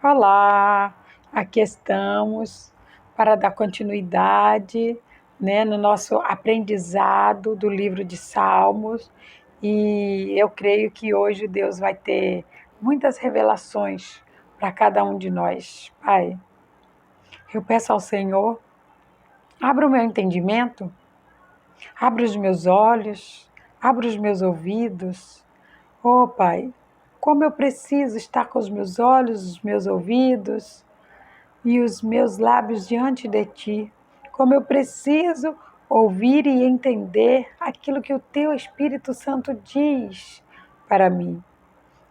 Olá, aqui estamos para dar continuidade, no nosso aprendizado do livro de Salmos, e eu creio que hoje Deus vai ter muitas revelações para cada um de nós. Pai, eu peço ao Senhor, abra o meu entendimento, abra os meus olhos, abra os meus ouvidos. Oh, Pai, como eu preciso estar com os meus olhos, os meus ouvidos e os meus lábios diante de Ti. Como eu preciso ouvir e entender aquilo que o Teu Espírito Santo diz para mim.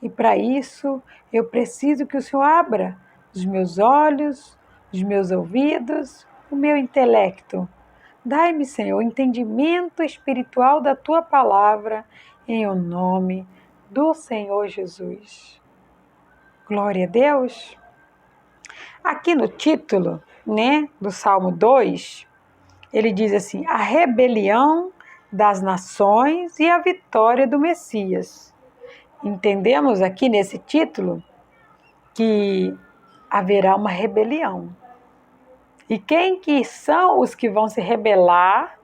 E para isso, eu preciso que o Senhor abra os meus olhos, os meus ouvidos, o meu intelecto. Dai-me, Senhor, o entendimento espiritual da Tua palavra, em o nome do Senhor Jesus. Glória a Deus. Aqui no título, do Salmo 2, ele diz assim: a rebelião das nações e a vitória do Messias. Entendemos aqui nesse título que haverá uma rebelião. E quem que são os que vão se rebelar?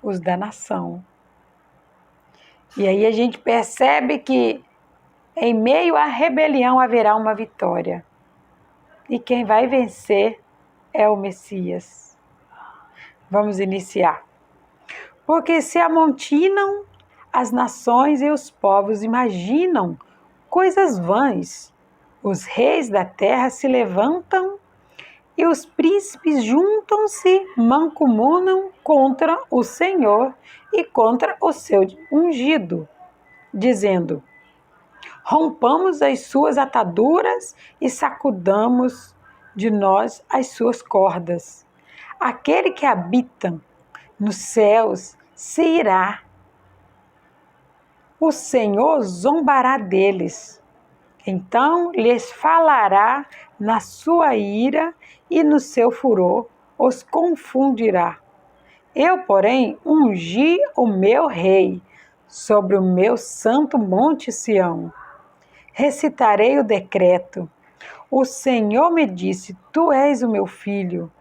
Os da nação. E aí a gente percebe que em meio à rebelião haverá uma vitória. E quem vai vencer é o Messias. Vamos iniciar. Porque se amontinam as nações e os povos, imaginam coisas vãs. Os reis da terra se levantam e os príncipes juntam-se, mancomunam contra o Senhor e contra o seu ungido, dizendo: rompamos as suas ataduras e sacudamos de nós as suas cordas. Aquele que habita nos céus se irá. O Senhor zombará deles. Então lhes falará na sua ira e no seu furor os confundirá. Eu, porém, ungi o meu rei sobre o meu santo monte Sião. Recitarei o decreto. O Senhor me disse: tu és o meu filho,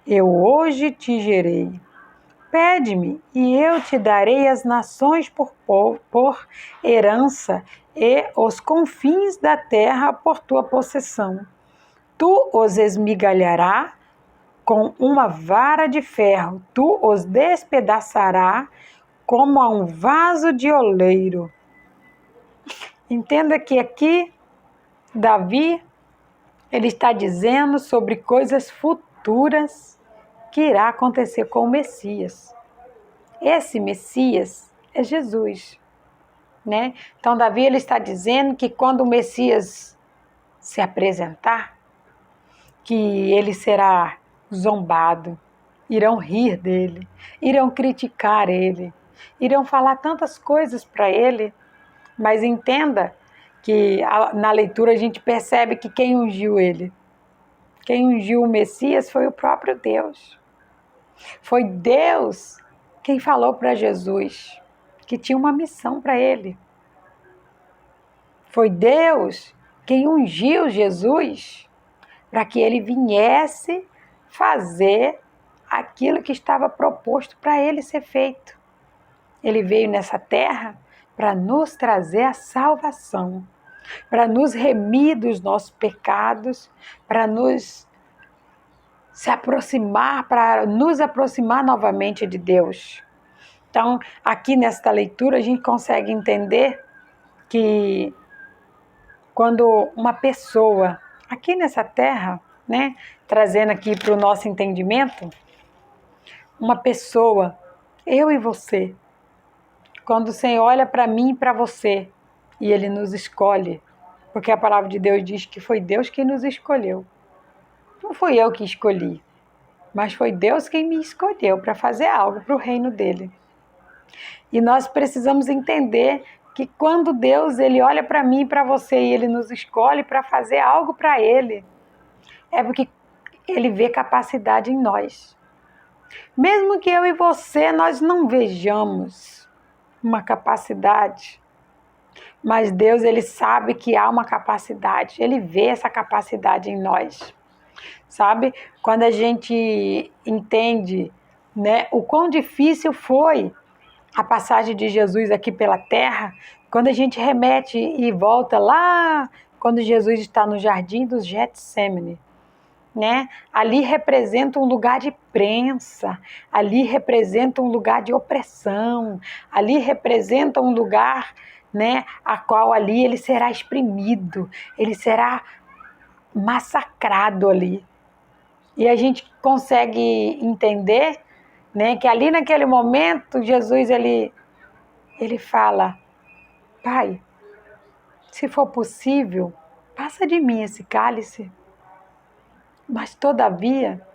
eu hoje te gerei. Pede-me, e eu te darei as nações por herança e os confins da terra por tua possessão. Tu os esmigalharás com uma vara de ferro, tu os despedaçarás como a um vaso de oleiro. Entenda que aqui Davi, ele está dizendo sobre coisas futuras que irá acontecer com o Messias. Esse Messias é Jesus, Então Davi, ele está dizendo que quando o Messias se apresentar, que ele será zombado, irão rir dele, irão criticar ele, irão falar tantas coisas para ele, mas entenda que na leitura a gente percebe que quem ungiu ele, quem ungiu o Messias foi o próprio Deus. Foi Deus quem falou para Jesus que tinha uma missão para ele. Foi Deus quem ungiu Jesus para que ele viesse fazer aquilo que estava proposto para ele ser feito. Ele veio nessa terra para nos trazer a salvação, para nos remir dos nossos pecados, para nos aproximar novamente de Deus. Então, aqui nesta leitura, a gente consegue entender que quando uma pessoa, aqui nessa terra, trazendo aqui para o nosso entendimento, uma pessoa, eu e você, quando o Senhor olha para mim e para você, e Ele nos escolhe, porque a palavra de Deus diz que foi Deus quem nos escolheu. Não fui eu que escolhi, mas foi Deus quem me escolheu para fazer algo para o reino dele. E nós precisamos entender que quando Deus ele olha para mim e para você e Ele nos escolhe para fazer algo para Ele, é porque Ele vê capacidade em nós. Mesmo que eu e você nós não vejamos uma capacidade, Mas Deus, ele sabe que há uma capacidade, ele vê essa capacidade em nós, sabe? Quando a gente entende, né, o quão difícil foi a passagem de Jesus aqui pela terra, quando a gente remete e volta lá, quando Jesus está no jardim dos Getsêmani, né? Ali representa um lugar de prensa, ali representa um lugar de opressão, ali representa um lugar, né, a qual ali ele será exprimido, ele será massacrado ali. E a gente consegue entender, né, que ali naquele momento Jesus ele fala: Pai, se for possível, passa de mim esse cálice, mas todavia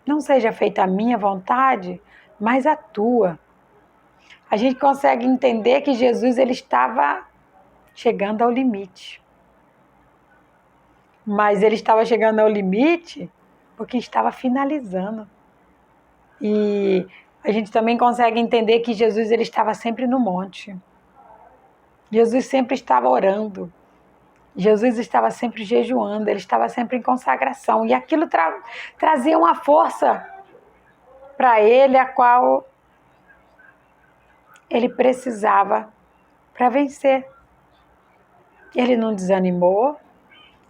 não seja feita a minha vontade, mas a tua. A gente consegue entender que Jesus ele estava chegando ao limite. Mas ele estava chegando ao limite porque estava finalizando. E a gente também consegue entender que Jesus ele estava sempre no monte. Jesus sempre estava orando. Jesus estava sempre jejuando, ele estava sempre em consagração. E aquilo trazia uma força para ele, a qual ele precisava para vencer. Ele não desanimou,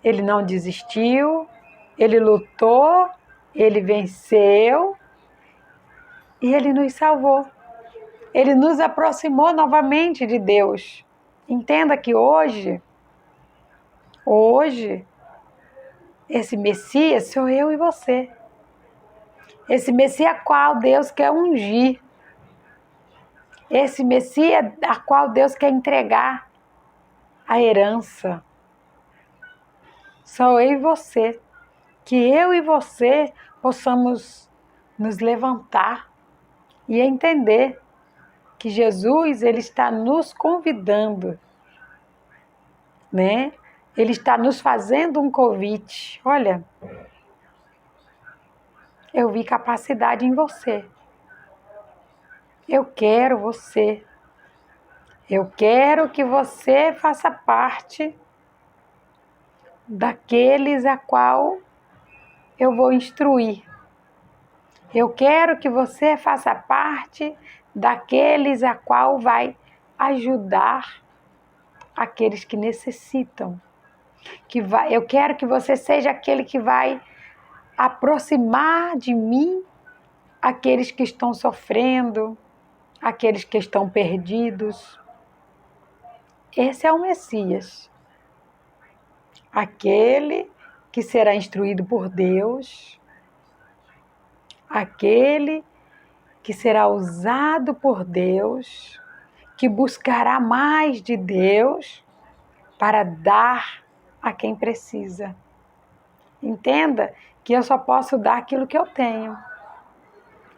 ele não desistiu, ele lutou, ele venceu e ele nos salvou. Ele nos aproximou novamente de Deus. Entenda que hoje, esse Messias sou eu e você. Esse Messias a qual Deus quer ungir. Esse Messias a qual Deus quer entregar a herança. Sou eu e você. Que eu e você possamos nos levantar e entender que Jesus ele está nos convidando, né? Ele está nos fazendo um convite. Olha, eu vi capacidade em você. Eu quero você. Eu quero que você faça parte daqueles a qual eu vou instruir. Eu quero que você faça parte daqueles a qual vai ajudar aqueles que necessitam. Eu quero que você seja aquele que vai aproximar de mim aqueles que estão sofrendo, aqueles que estão perdidos. Esse é o Messias. Aquele que será instruído por Deus, aquele que será usado por Deus, que buscará mais de Deus para dar a quem precisa. Entenda que eu só posso dar aquilo que eu tenho.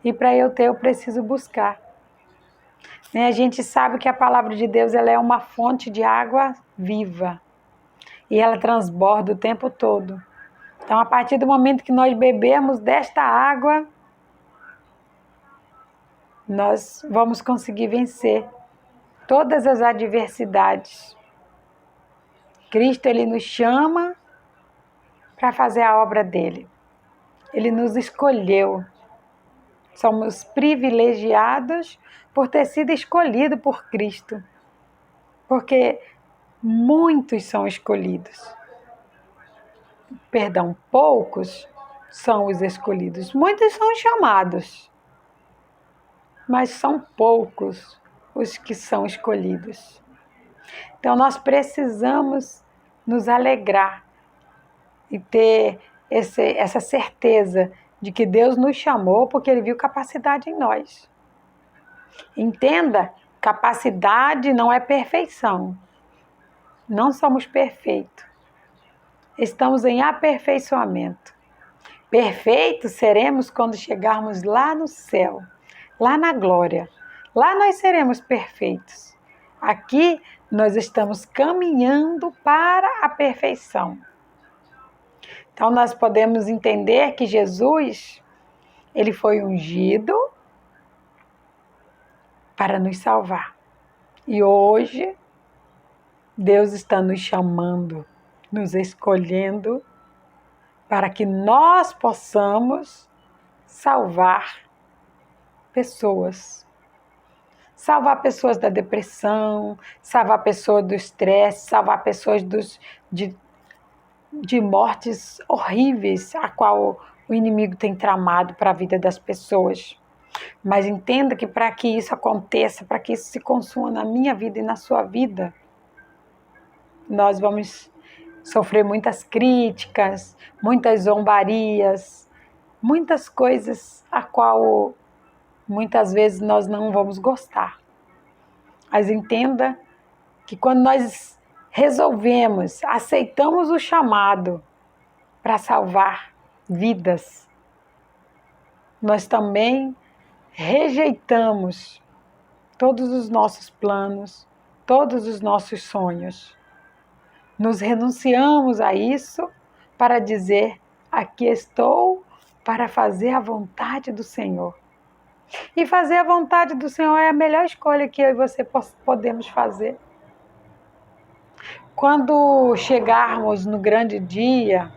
E para eu ter, eu preciso buscar. A gente sabe que a palavra de Deus ela é uma fonte de água viva. E ela transborda o tempo todo. Então, a partir do momento que nós bebemos desta água, nós vamos conseguir vencer todas as adversidades. Cristo, ele nos chama para fazer a obra dele. Ele nos escolheu. Somos privilegiados por ter sido escolhidos por Cristo. Porque muitos são escolhidos. Perdão, poucos são os escolhidos. Muitos são chamados. Mas são poucos os que são escolhidos. Então, nós precisamos nos alegrar e ter essa certeza de que Deus nos chamou porque Ele viu capacidade em nós. Entenda, capacidade não é perfeição. Não somos perfeitos. Estamos em aperfeiçoamento. Perfeitos seremos quando chegarmos lá no céu, lá na glória. Lá nós seremos perfeitos. Aqui nós estamos caminhando para a perfeição. Então nós podemos entender que Jesus, ele foi ungido para nos salvar. E hoje Deus está nos chamando, nos escolhendo para que nós possamos salvar pessoas. Salvar pessoas da depressão, salvar pessoas do estresse, salvar pessoas de mortes horríveis a qual o inimigo tem tramado para a vida das pessoas. Mas entenda que para que isso aconteça, para que isso se consuma na minha vida e na sua vida, nós vamos sofrer muitas críticas, muitas zombarias, muitas coisas a qual muitas vezes nós não vamos gostar. Mas entenda que quando nós resolvemos, aceitamos o chamado para salvar vidas, nós também rejeitamos todos os nossos planos, todos os nossos sonhos. Nos renunciamos a isso para dizer: aqui estou para fazer a vontade do Senhor. E fazer a vontade do Senhor é a melhor escolha que eu e você podemos fazer. Quando chegarmos no grande dia,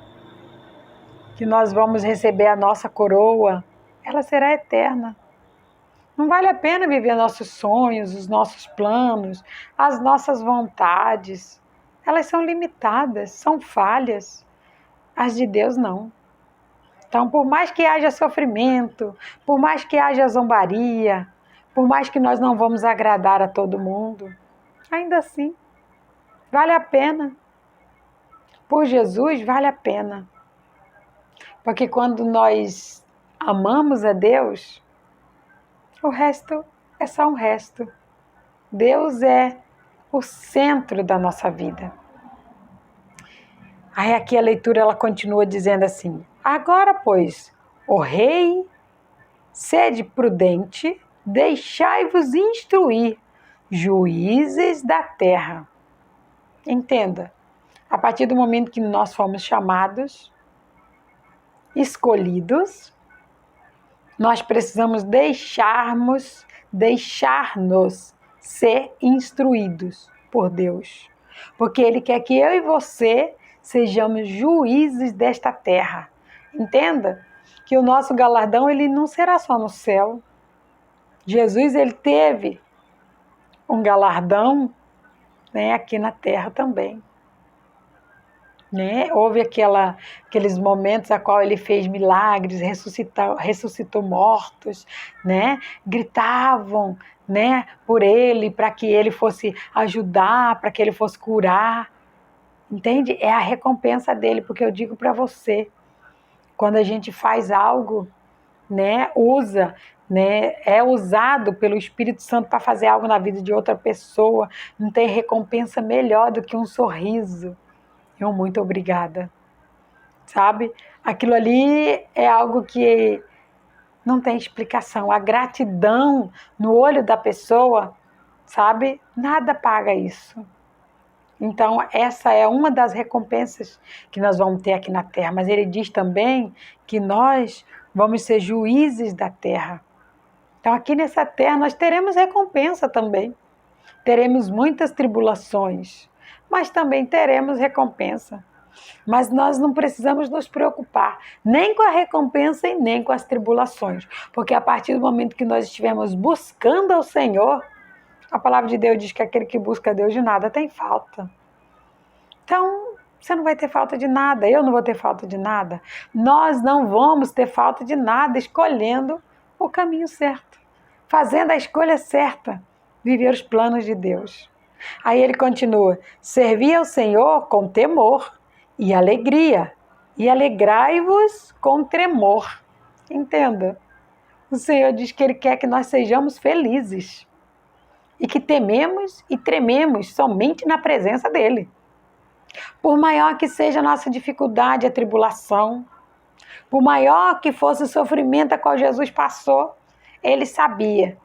que nós vamos receber a nossa coroa, ela será eterna. Não vale a pena viver nossos sonhos, os nossos planos, as nossas vontades. Elas são limitadas, são falhas. As de Deus não. Então, por mais que haja sofrimento, por mais que haja zombaria, por mais que nós não vamos agradar a todo mundo, ainda assim, vale a pena. Por Jesus, vale a pena. Porque quando nós amamos a Deus, o resto é só um resto. Deus é o centro da nossa vida. Aí aqui a leitura ela continua dizendo assim: agora, pois, ó rei, sede prudente, deixai-vos instruir, juízes da terra. Entenda, a partir do momento que nós fomos chamados, escolhidos, nós precisamos deixar-nos ser instruídos por Deus. Porque Ele quer que eu e você sejamos juízes desta terra. Entenda que o nosso galardão ele não será só no céu. Jesus ele teve um galardão, né, aqui na terra também. Né? Houve aqueles momentos a qual ele fez milagres, ressuscitou mortos, né? Gritavam, né, por ele, para que ele fosse ajudar, para que ele fosse curar. Entende? É a recompensa dele, porque eu digo para você, quando a gente faz algo, né, é usado pelo Espírito Santo para fazer algo na vida de outra pessoa, não tem recompensa melhor do que um sorriso. Eu muito obrigada, sabe? Aquilo ali é algo que não tem explicação. A gratidão no olho da pessoa, sabe? Nada paga isso. Então, essa é uma das recompensas que nós vamos ter aqui na terra. Mas ele diz também que nós vamos ser juízes da terra. Então, aqui nessa terra nós teremos recompensa também. Teremos muitas tribulações, mas também teremos recompensa. Mas nós não precisamos nos preocupar nem com a recompensa e nem com as tribulações, porque a partir do momento que nós estivermos buscando ao Senhor, a palavra de Deus diz que aquele que busca a Deus de nada tem falta. Então, você não vai ter falta de nada, eu não vou ter falta de nada. Nós não vamos ter falta de nada escolhendo o caminho certo, fazendo a escolha certa, viver os planos de Deus. Aí ele continua: servi ao Senhor com temor e alegria, e alegrai-vos com tremor. Entenda, o Senhor diz que Ele quer que nós sejamos felizes e que tememos e trememos somente na presença dEle. Por maior que seja a nossa dificuldade, a tribulação, por maior que fosse o sofrimento a qual Jesus passou, Ele sabia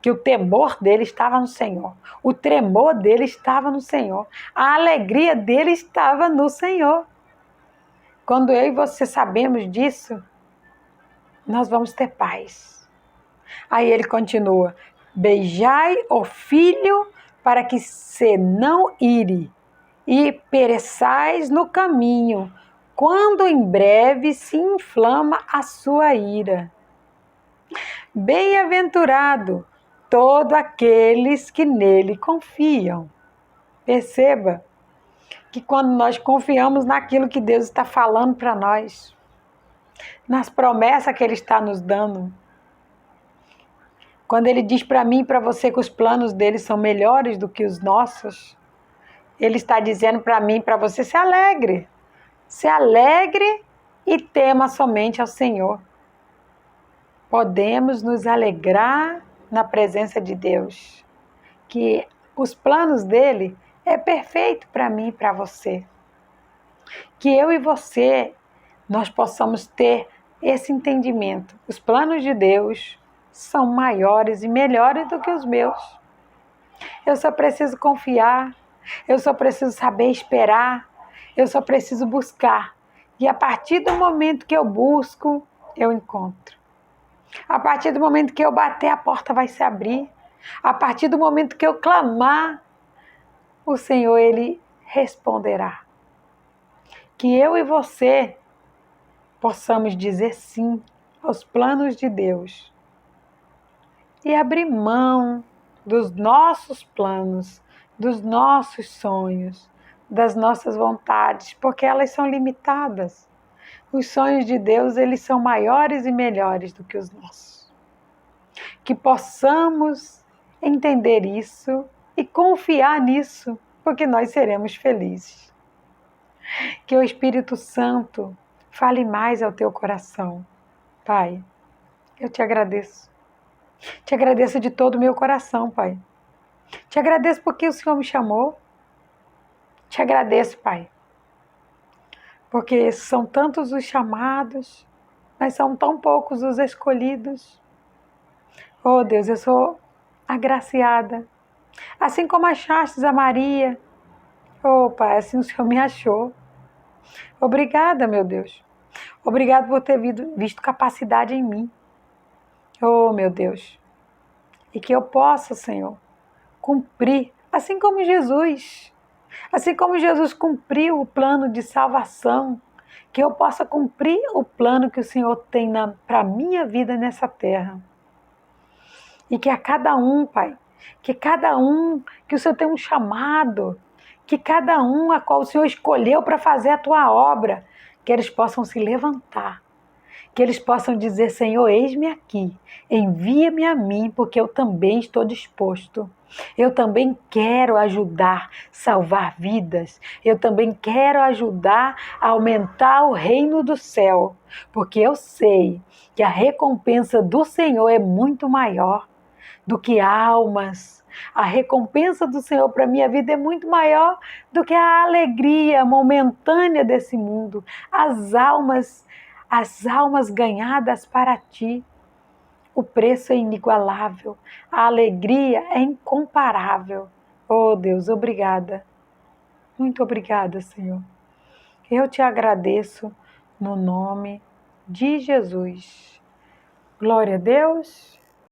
que o temor dele estava no Senhor, o tremor dele estava no Senhor, a alegria dele estava no Senhor. Quando eu e você sabemos disso, nós vamos ter paz. Aí ele continua: beijai o filho para que se não ire e pereçais no caminho, quando em breve se inflama a sua ira. Bem-aventurado todos aqueles que nele confiam. Perceba que quando nós confiamos naquilo que Deus está falando para nós, nas promessas que Ele está nos dando, quando Ele diz para mim e para você que os planos dele são melhores do que os nossos, Ele está dizendo para mim e para você: se alegre e tema somente ao Senhor. Podemos nos alegrar na presença de Deus, que os planos dele é perfeito para mim e para você. Que eu e você, nós possamos ter esse entendimento. Os planos de Deus são maiores e melhores do que os meus. Eu só preciso confiar, eu só preciso saber esperar, eu só preciso buscar. E a partir do momento que eu busco, eu encontro. A partir do momento que eu bater, a porta vai se abrir. A partir do momento que eu clamar, o Senhor, Ele responderá. Que eu e você possamos dizer sim aos planos de Deus e abrir mão dos nossos planos, dos nossos sonhos, das nossas vontades, porque elas são limitadas. Os sonhos de Deus, eles são maiores e melhores do que os nossos. Que possamos entender isso e confiar nisso, porque nós seremos felizes. Que o Espírito Santo fale mais ao teu coração. Pai, eu te agradeço. Te agradeço de todo o meu coração, Pai. Te agradeço porque o Senhor me chamou. Te agradeço, Pai, porque são tantos os chamados, mas são tão poucos os escolhidos. Oh, Deus, eu sou agraciada. Assim como achastes a Maria, oh, Pai, assim o Senhor me achou. Obrigada, meu Deus. Obrigado por ter visto capacidade em mim. Oh, meu Deus. E que eu possa, Senhor, cumprir, assim como Jesus cumpriu o plano de salvação, que eu possa cumprir o plano que o Senhor tem para a minha vida nessa terra. E que a cada um, Pai, que o Senhor tem um chamado, que cada um a qual o Senhor escolheu para fazer a tua obra, que eles possam se levantar, que eles possam dizer: Senhor, eis-me aqui, envia-me a mim, porque eu também estou disposto. Eu também quero ajudar, salvar vidas. Eu também quero ajudar a aumentar o reino do céu, porque eu sei que a recompensa do Senhor é muito maior do que almas. A recompensa do Senhor para a minha vida é muito maior do que a alegria momentânea desse mundo. As almas ganhadas para ti. O preço é inigualável, a alegria é incomparável. Oh Deus, obrigada. Muito obrigada, Senhor. Eu te agradeço no nome de Jesus. Glória a Deus.